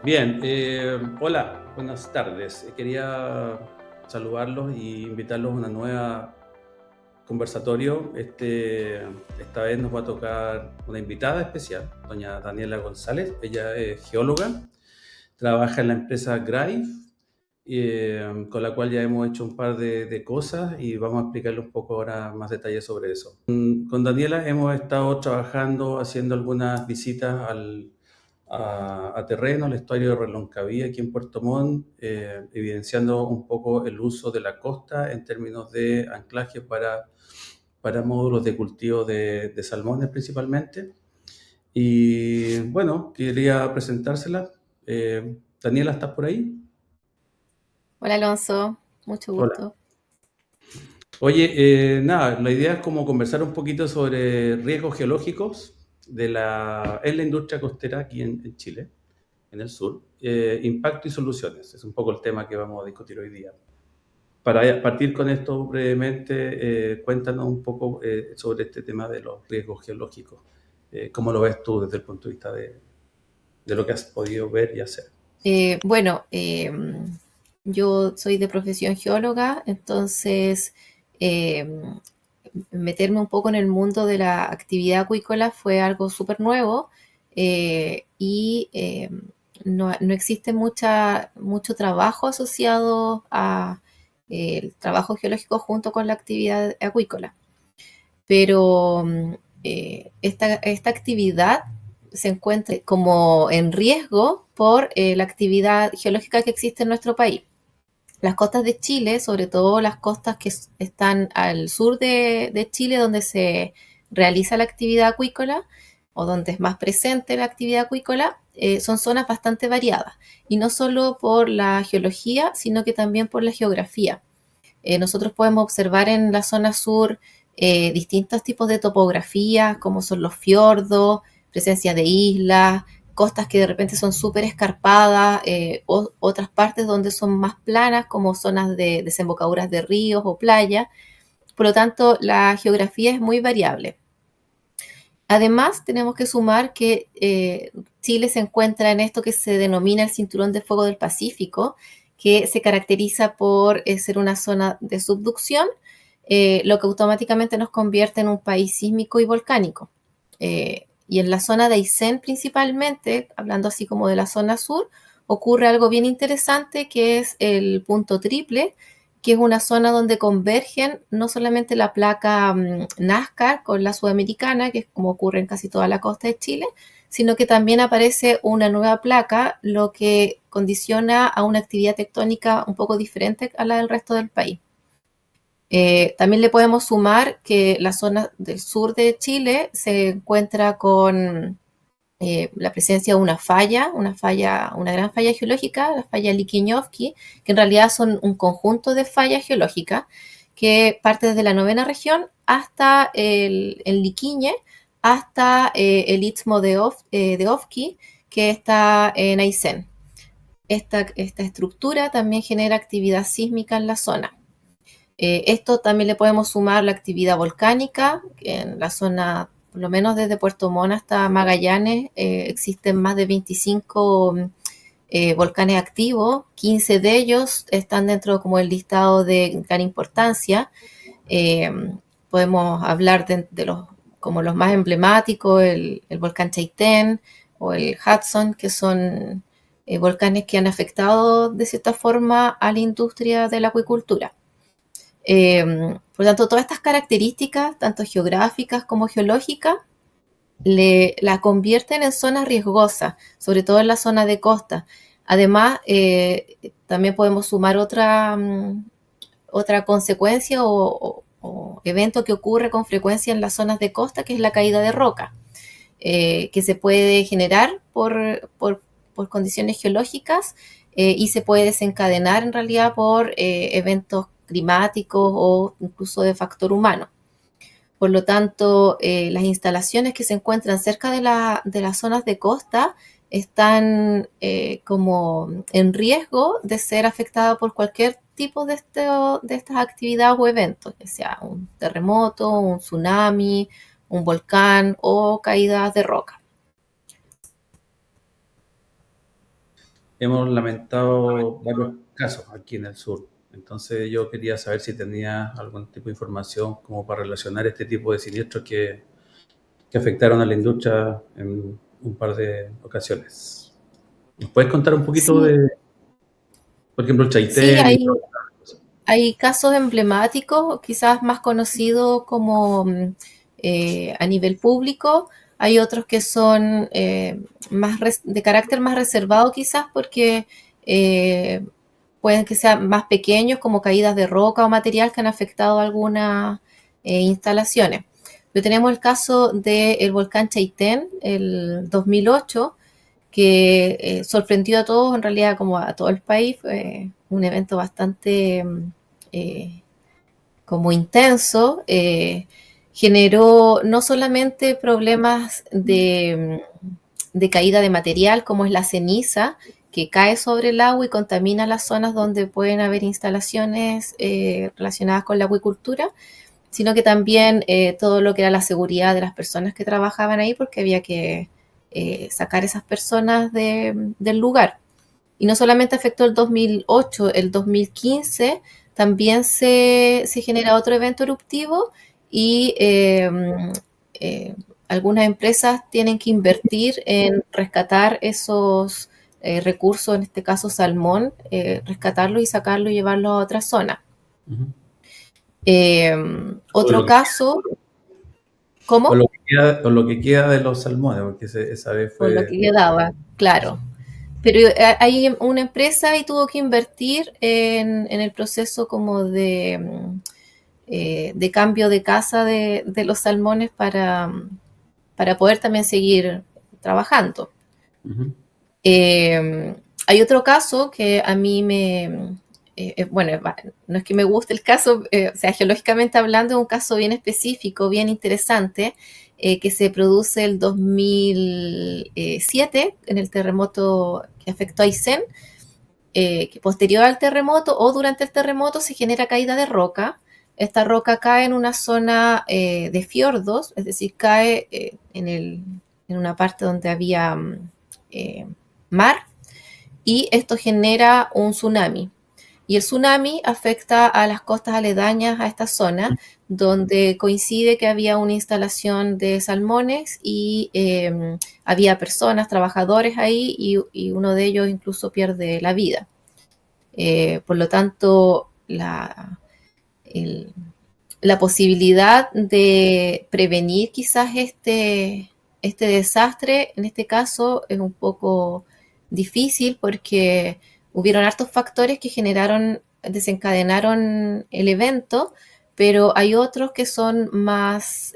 Bien, hola, buenas tardes. Quería saludarlos y invitarlos a una nueva conversatorio. Esta vez nos va a tocar una invitada especial, doña Daniela González. Ella es geóloga, trabaja en la empresa Greif, con la cual ya hemos hecho un par de cosas y vamos a explicarle un poco ahora más detalles sobre eso. Con Daniela hemos estado trabajando, haciendo algunas visitas a terreno, al estuario de Reloncaví, aquí en Puerto Montt, evidenciando un poco el uso de la costa en términos de anclaje para módulos de cultivo de salmones principalmente. Y bueno, quería presentársela. Daniela, ¿estás por ahí? Hola Alonso, mucho Hola. gusto. Oye, nada, la idea es como conversar un poquito sobre riesgos geológicos en la industria costera aquí en Chile, en el sur. Impacto y soluciones, es un poco el tema que vamos a discutir hoy día. Para partir con esto brevemente, cuéntanos un poco sobre este tema de los riesgos geológicos. ¿Cómo lo ves tú desde el punto de vista de lo que has podido ver y hacer? Bueno, yo soy de profesión geóloga, entonces eh, meterme un poco en el mundo de la actividad acuícola fue algo súper nuevo y no existe mucho trabajo asociado a el trabajo geológico junto con la actividad acuícola. Pero esta actividad se encuentra como en riesgo por la actividad geológica que existe en nuestro país. Las costas de Chile, sobre todo las costas que están al sur de Chile, donde se realiza la actividad acuícola o donde es más presente la actividad acuícola, son zonas bastante variadas. Y no solo por la geología, sino que también por la geografía. Nosotros podemos observar en la zona sur distintos tipos de topografía, como son los fiordos, presencia de islas, costas que de repente son súper escarpadas, otras partes donde son más planas, como zonas de desembocaduras de ríos o playas. Por lo tanto, la geografía es muy variable. Además, tenemos que sumar que Chile se encuentra en esto que se denomina el Cinturón de Fuego del Pacífico, que se caracteriza por ser una zona de subducción, lo que automáticamente nos convierte en un país sísmico y volcánico. Y en la zona de Aysén principalmente, hablando así como de la zona sur, ocurre algo bien interesante que es el punto triple, que es una zona donde convergen no solamente la placa Nazca con la sudamericana, que es como ocurre en casi toda la costa de Chile, sino que también aparece una nueva placa, lo que condiciona a una actividad tectónica un poco diferente a la del resto del país. También le podemos sumar que la zona del sur de Chile se encuentra con la presencia de una gran falla geológica, la falla Liquiñovsky, que en realidad son un conjunto de fallas geológicas que parte desde la novena región hasta el Liquiñe, hasta el istmo de Ofqui, que está en Aysén. Esta estructura también genera actividad sísmica en la zona. Esto también le podemos sumar la actividad volcánica, que en la zona, por lo menos desde Puerto Montt hasta Magallanes, existen más de 25 volcanes activos, 15 de ellos están dentro como el listado de gran importancia. Eh, Podemos hablar de los, como los más emblemáticos, el volcán Chaitén o el Hudson, que son volcanes que han afectado de cierta forma a la industria de la acuicultura. Por lo tanto, todas estas características, tanto geográficas como geológicas, la convierten en zonas riesgosas, sobre todo en la zona de costa. Además, también podemos sumar otra consecuencia o evento que ocurre con frecuencia en las zonas de costa, que es la caída de roca, que se puede generar por condiciones geológicas y se puede desencadenar en realidad por eventos climáticos o incluso de factor humano. Por lo tanto, las instalaciones que se encuentran cerca de las zonas de costa están como en riesgo de ser afectadas por cualquier tipo de estas actividades o eventos, que sea un terremoto, un tsunami, un volcán o caídas de roca. hemos lamentado varios casos aquí en el sur. Entonces yo quería saber si tenía algún tipo de información como para relacionar este tipo de siniestros que afectaron a la industria en un par de ocasiones. ¿Nos puedes contar un poquito Sí, de, por ejemplo, el sí, Chaitén y hay, todo eso? hay casos emblemáticos, quizás más conocidos como a nivel público. Hay otros que son de carácter más reservado quizás porque eh, pueden que sean más pequeños como caídas de roca o material que han afectado algunas instalaciones. Pero tenemos el caso del volcán Chaitén, el 2008, que sorprendió a todos, en realidad como a todo el país. Fue un evento bastante eh, como intenso. Generó no solamente problemas de caída de material, como es la ceniza, que cae sobre el agua y contamina las zonas donde pueden haber instalaciones relacionadas con la acuicultura, sino que también todo lo que era la seguridad de las personas que trabajaban ahí, porque había que sacar esas personas del lugar. Y no solamente afectó el 2008, el 2015 también se genera otro evento eruptivo y eh, algunas empresas tienen que invertir en rescatar esos recursos, en este caso salmón, rescatarlo y sacarlo y llevarlo a otra zona. Ujú. Eh, O Otro lo que, caso, ¿cómo? o lo que queda de los salmones, porque esa vez Por lo fue... que quedaba, claro. Pero hay una empresa y tuvo que invertir en el proceso como de cambio de casa de los salmones para poder también seguir trabajando. Ujú. Hay otro caso que a mí bueno, no es que me guste el caso, o sea, geológicamente hablando, es un caso bien específico, bien interesante, que se produce el 2007 en el terremoto que afectó a Aysén, que posterior al terremoto o durante el terremoto se genera caída de roca. Esta roca cae en una zona de fiordos, es decir, cae en una parte donde había eh, mar, y esto genera un tsunami. Y el tsunami afecta a las costas aledañas a esta zona, donde coincide que había una instalación de salmones y había personas, trabajadores ahí, y uno de ellos incluso pierde la vida. Por lo tanto, el- la posibilidad de prevenir quizás este desastre, en este caso, es un poco difícil porque hubieron hartos factores que desencadenaron el evento, pero hay otros que son más,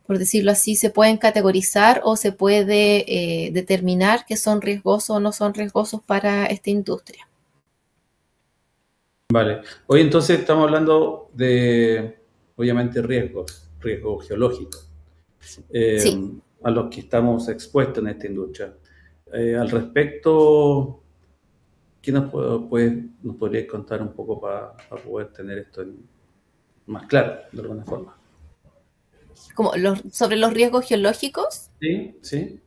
por decirlo así, se pueden categorizar o se puede determinar que son riesgosos o no son riesgosos para esta industria. Vale. Hoy entonces estamos hablando de, obviamente, riesgos geológicos, eh, Sí. a los que estamos expuestos en esta industria. Al respecto, ¿qué nos podrías contar un poco para poder tener esto más claro, de alguna forma? Sobre los riesgos geológicos. Sí, sí.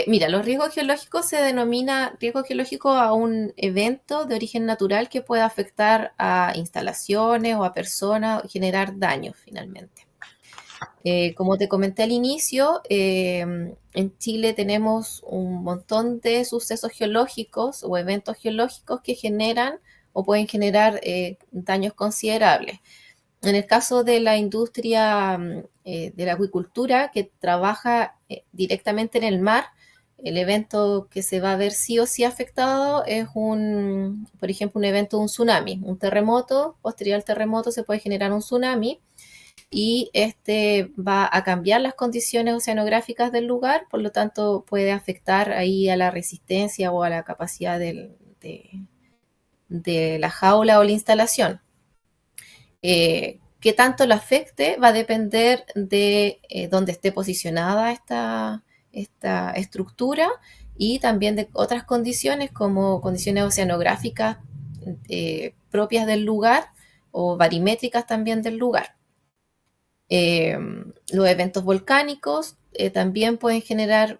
Mira, los riesgos geológicos se denomina riesgo geológico a un evento de origen natural que pueda afectar a instalaciones o a personas, o generar daños finalmente. Como te comenté al inicio, en Chile tenemos un montón de sucesos geológicos o eventos geológicos que generan o pueden generar daños considerables. En el caso de la industria de la acuicultura, que trabaja directamente en el mar, el evento que se va a ver sí o sí afectado es por ejemplo, un evento de un tsunami, un terremoto. Posterior al terremoto se puede generar un tsunami y este va a cambiar las condiciones oceanográficas del lugar, por lo tanto puede afectar ahí a la resistencia o a la capacidad de la jaula o la instalación. Qué tanto lo afecte va a depender de dónde esté posicionada esta estructura y también de otras condiciones como condiciones oceanográficas propias del lugar o barimétricas también del lugar. Eh, los eventos volcánicos también pueden generar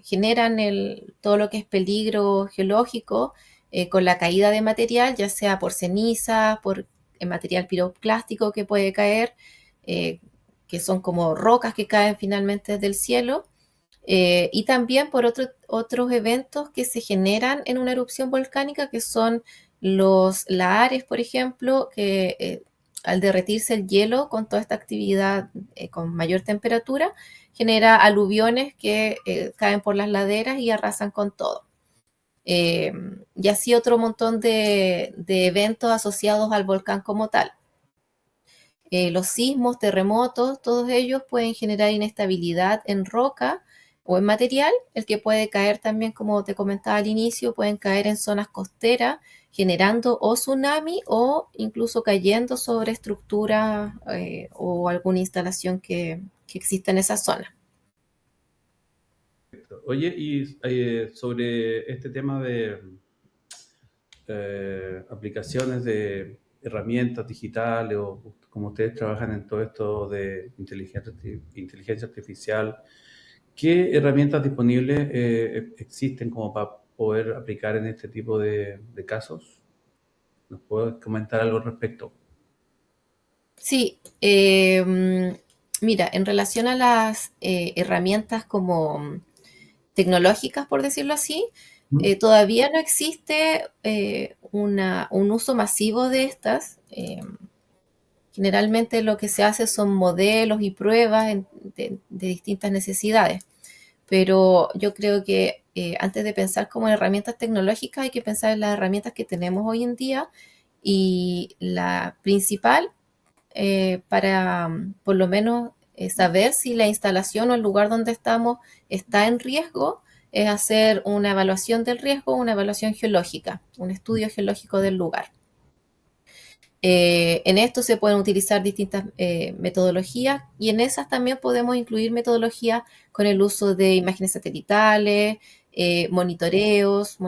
generan todo lo que es peligro geológico con la caída de material, ya sea por ceniza, por material piroclástico que puede caer, que son como rocas que caen finalmente del cielo, y también por otros eventos que se generan en una erupción volcánica, que son los lahares, por ejemplo, que al derretirse el hielo con toda esta actividad con mayor temperatura, genera aluviones que caen por las laderas y arrasan con todo. Y así otro montón de eventos asociados al volcán como tal. Los sismos, terremotos, todos ellos pueden generar inestabilidad en roca o en material, el que puede caer también, como te comentaba al inicio, pueden caer en zonas costeras, generando o tsunami o incluso cayendo sobre estructuras o alguna instalación que exista en esa zona. Oye, y sobre este tema de aplicaciones de herramientas digitales o como ustedes trabajan en todo esto de inteligencia artificial, ¿qué herramientas disponibles existen como para poder aplicar en este tipo de casos? ¿Nos puedes comentar algo al respecto? Sí, mira, en relación a las herramientas como tecnológicas, por decirlo así, ¿Mm? todavía no existe un uso masivo de estas. Generalmente lo que se hace son modelos y pruebas de distintas necesidades, pero yo creo que antes de pensar como en herramientas tecnológicas hay que pensar en las herramientas que tenemos hoy en día, y la principal para por lo menos saber si la instalación o el lugar donde estamos está en riesgo, es hacer una evaluación del riesgo, una evaluación geológica, un estudio geológico del lugar. En esto se pueden utilizar distintas metodologías, y en esas también podemos incluir metodologías con el uso de imágenes satelitales, monitoreos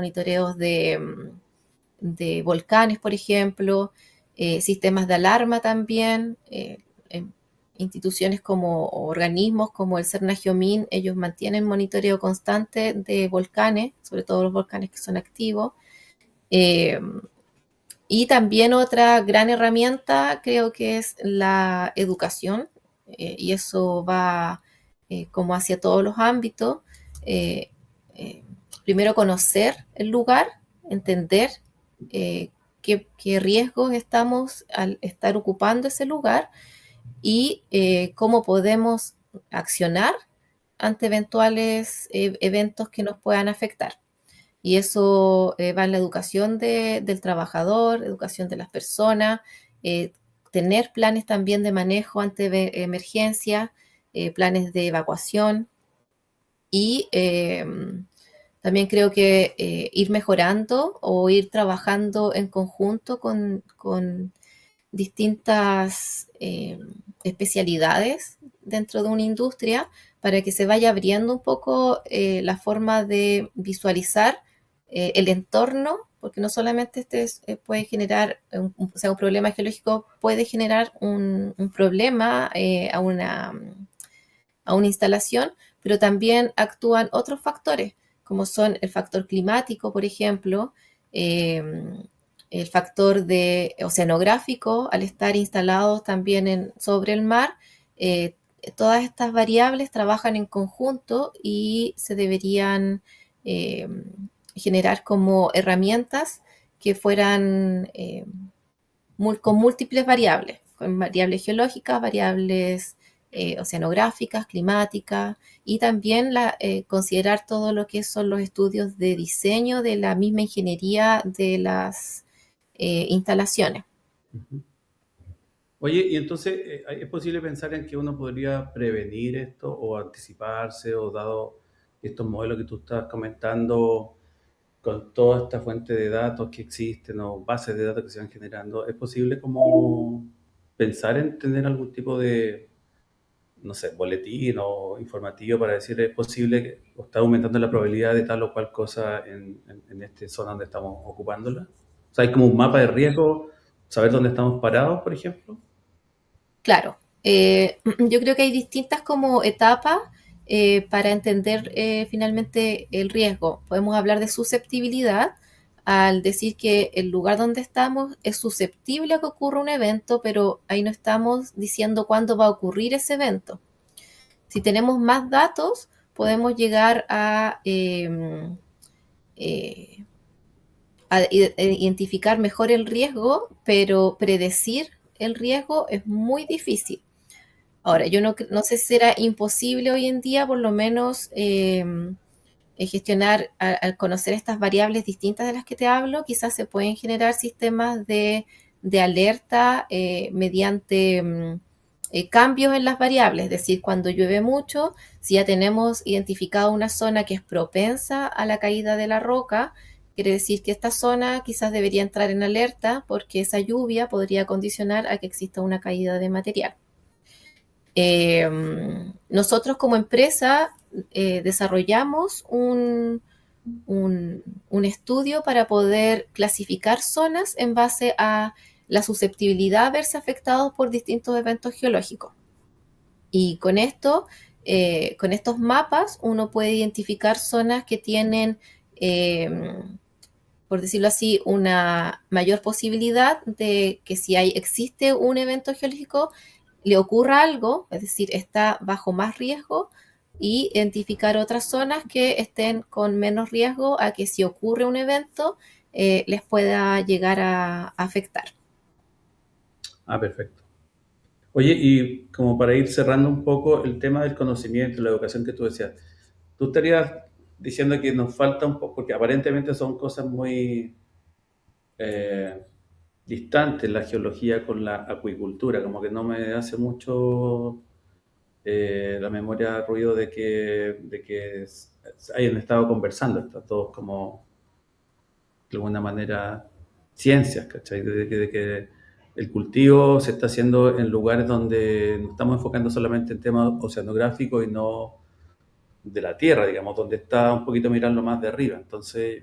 de volcanes, por ejemplo, sistemas de alarma también. Instituciones como organismos como el CERNA-GEOMIN, ellos mantienen monitoreo constante de volcanes, sobre todo los volcanes que son activos. Eh, y también otra gran herramienta creo que es la educación, y eso va como hacia todos los ámbitos. Eh, eh, Primero conocer el lugar, entender qué riesgos estamos al estar ocupando ese lugar, y cómo podemos accionar ante eventuales eventos que nos puedan afectar. Y eso va en la educación del trabajador, educación de las personas, eh, tener planes también de manejo ante emergencias, planes de evacuación, y también creo que ir mejorando o ir trabajando en conjunto con distintas especialidades dentro de una industria, para que se vaya abriendo un poco la forma de visualizar el entorno, porque no solamente puede generar, o sea, un problema geológico puede generar un problema a una instalación, pero también actúan otros factores, como son el factor climático, por ejemplo, eh, el factor oceanográfico, al estar instalados también sobre el mar. eh, Todas estas variables trabajan en conjunto y se deberían eh, generar como herramientas que fueran con múltiples variables, con variables geológicas, variables oceanográficas, climáticas, y también considerar todo lo que son los estudios de diseño de la misma ingeniería de las instalaciones. Ujú. Oye, y entonces, ¿es posible pensar en que uno podría prevenir esto o anticiparse o dado estos modelos que tú estás comentando con toda esta fuente de datos que existen o bases de datos que se van generando, es posible como pensar en tener algún tipo de, no sé, boletín o informativo para decir es posible que o está aumentando la probabilidad de tal o cual cosa en esta zona donde estamos ocupándola? O sea, hay como un mapa de riesgo, saber dónde estamos parados, por ejemplo. Claro, yo creo que hay distintas como etapas para entender finalmente el riesgo. Podemos hablar de susceptibilidad al decir que el lugar donde estamos es susceptible a que ocurra un evento, pero ahí no estamos diciendo cuándo va a ocurrir ese evento. Si tenemos más datos, podemos llegar a identificar mejor el riesgo, pero predecir el riesgo es muy difícil. Ahora, yo no sé si será imposible hoy en día, por lo menos, gestionar, al conocer estas variables distintas de las que te hablo, quizás se pueden generar sistemas de alerta mediante cambios en las variables, es decir, cuando llueve mucho, si ya tenemos identificado una zona que es propensa a la caída de la roca, quiere decir que esta zona quizás debería entrar en alerta porque esa lluvia podría condicionar a que exista una caída de material. Nosotros como empresa desarrollamos un estudio para poder clasificar zonas en base a la susceptibilidad a verse afectados por distintos eventos geológicos. Y con estos mapas, uno puede identificar zonas que tienen, por decirlo así, una mayor posibilidad de que si existe un evento geológico, le ocurra algo, es decir, está bajo más riesgo, y identificar otras zonas que estén con menos riesgo a que si ocurre un evento les pueda llegar a afectar. Ah, perfecto. Oye, y como para ir cerrando un poco el tema del conocimiento, la educación que tú decías, tú estarías diciendo que nos falta un poco, porque aparentemente son cosas muy eh, distantes la geología con la acuicultura, como que no me hace mucho la memoria ruido de que hayan estado conversando, está todos como de alguna manera ciencias, ¿cachai? De que el cultivo se está haciendo en lugares donde nos estamos enfocando solamente en temas oceanográficos y no de la tierra, digamos, donde está un poquito mirando más de arriba. Entonces,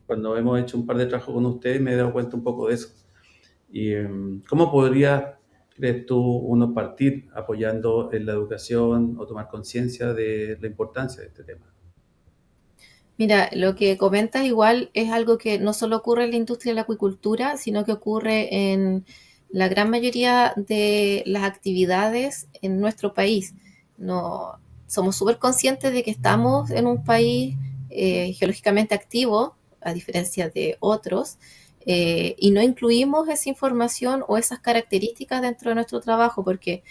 cuando hemos hecho un par de trabajos con ustedes, me he dado cuenta un poco de eso. ¿Y cómo podría, crees tú, uno partir apoyando en la educación o tomar conciencia de la importancia de este tema? Mira, lo que comentas igual es algo que no solo ocurre en la industria de la acuicultura, sino que ocurre en la gran mayoría de las actividades en nuestro país. No, somos súper conscientes de que estamos en un país geológicamente activo, a diferencia de otros, y no incluimos esa información o esas características dentro de nuestro trabajo, porque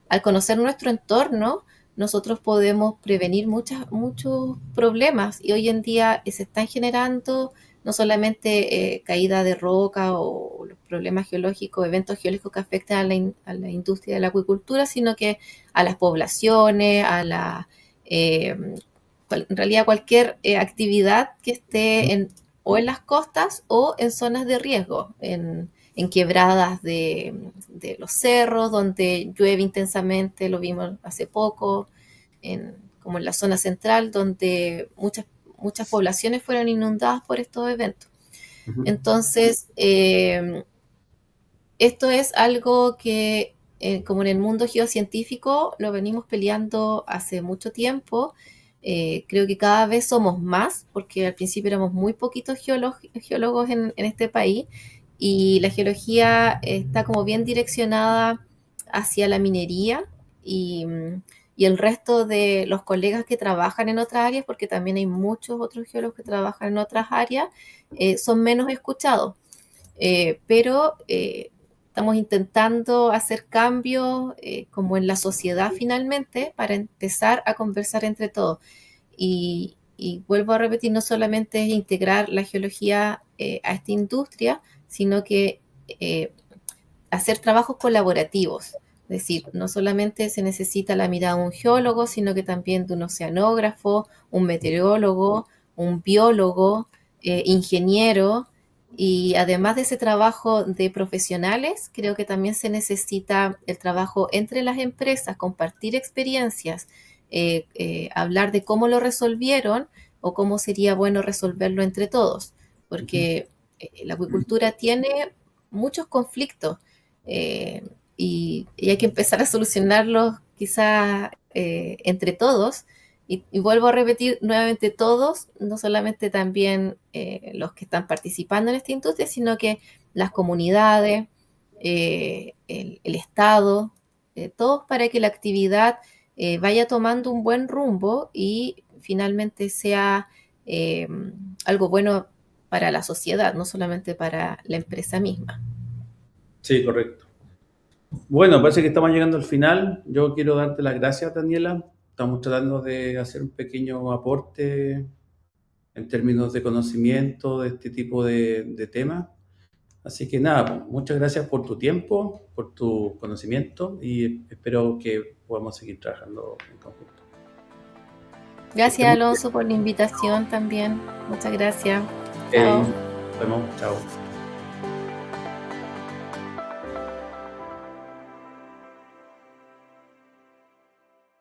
al conocer nuestro entorno, nosotros podemos prevenir muchos problemas y hoy en día se están generando no solamente caída de roca o los problemas geológicos, eventos geológicos que afectan a la industria de la acuicultura, sino que a las poblaciones, en realidad cualquier actividad que esté o en las costas o en zonas de riesgo, en quebradas de los cerros, donde llueve intensamente, lo vimos hace poco, como en la zona central, donde muchas poblaciones fueron inundadas por estos eventos. Ujú. Entonces, esto es algo que, como en el mundo geocientífico, lo venimos peleando hace mucho tiempo. Creo que cada vez somos más, porque al principio éramos muy poquitos geólogos en este país, y la geología está como bien direccionada hacia la minería y, y el resto de los colegas que trabajan en otras áreas, porque también hay muchos otros geólogos que trabajan en otras áreas, son menos escuchados. Pero estamos intentando hacer cambios como en la sociedad finalmente para empezar a conversar entre todos. Y vuelvo a repetir, no solamente es integrar la geología a esta industria, sino que eh, hacer trabajos colaborativos. Es decir, no solamente se necesita la mirada de un geólogo, sino que también de un oceanógrafo, un meteorólogo, un biólogo, ingeniero. Y además de ese trabajo de profesionales, creo que también se necesita el trabajo entre las empresas, compartir experiencias, hablar de cómo lo resolvieron o cómo sería bueno resolverlo entre todos, Ujú. porque la acuicultura tiene muchos conflictos eh, y hay que empezar a solucionarlos quizás entre todos, Y vuelvo a repetir nuevamente todos, no solamente también los que están participando en esta industria, sino que las comunidades, el Estado, todos para que la actividad vaya tomando un buen rumbo y finalmente sea algo bueno para la sociedad, no solamente para la empresa misma. Sí, correcto. Bueno, parece que estamos llegando al final. Yo quiero darte las gracias, Daniela. Estamos tratando de hacer un pequeño aporte en términos de conocimiento de este tipo de temas. Así que nada, pues, muchas gracias por tu tiempo, por tu conocimiento y espero que podamos seguir trabajando en conjunto. Que estés Gracias, muy bien. Alonso, por la invitación también. Muchas gracias. Ok, Chao. nos vemos. Chao.